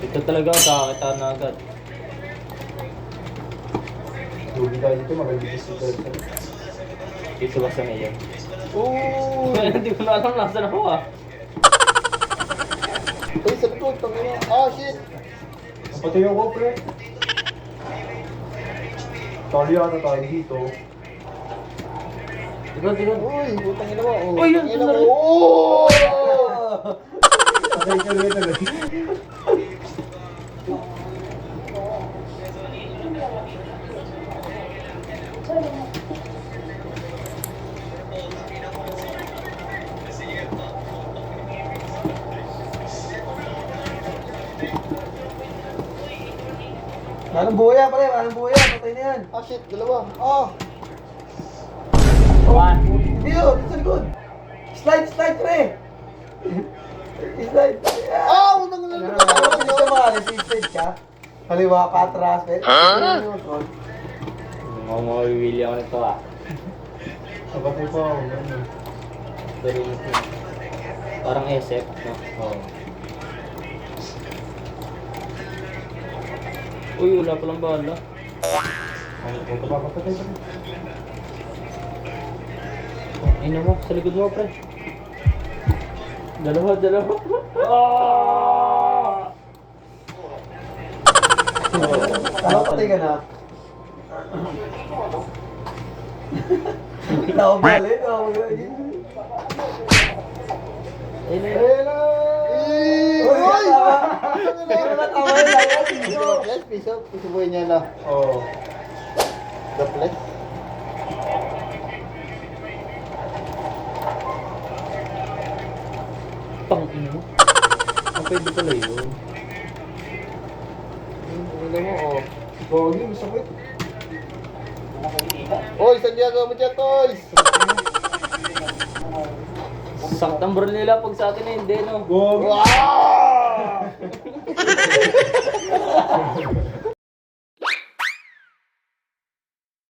Ito talaga, kakakita na agad. Lugi tayo dito, maganda si Person. Dito ba sa ngayon? Oo! Hindi ko na alam nasan ako ah. Uy, sa likod, tangina. Ah, shit! Napatay ako, pre. Tali yata tayo dito. Diba? Uy, putang ina mo. Uy, yun, Tangina yun, mo. yun. Oo! Patay ka rin talaga. Manong buya, pare. Manong buya. Patay na yan. Ah, shit, dalawa. Ah! One. Hindi yun. Sa likod. Slide, pre. Slide. Ah! Unang Ano ina. ka mga resisted ka? Kaliwa, patras. Mawawili ako nito ah. Napatay pa ako. Ano? Pero parang SF, no? Oo. Uy, wala palang bala. Ano ito pa? Papatay pa rin. Ina mo, sa likod mo, pre. Dalawa. Ah! Tama, patay ka na. Tawag galit. Tawag galit. Ayun na. Uy, tama. Tama yun lang. Piso buhay niya na. Oo. Daplet. Pang ina mo. Ang pwede pala yun. Ano mo, oh. Gogi, masakit. Oy, saan ginagawa mo dyan, toys? Saktang bro nila pag sa atin na hindi, no? Gogi. Wow!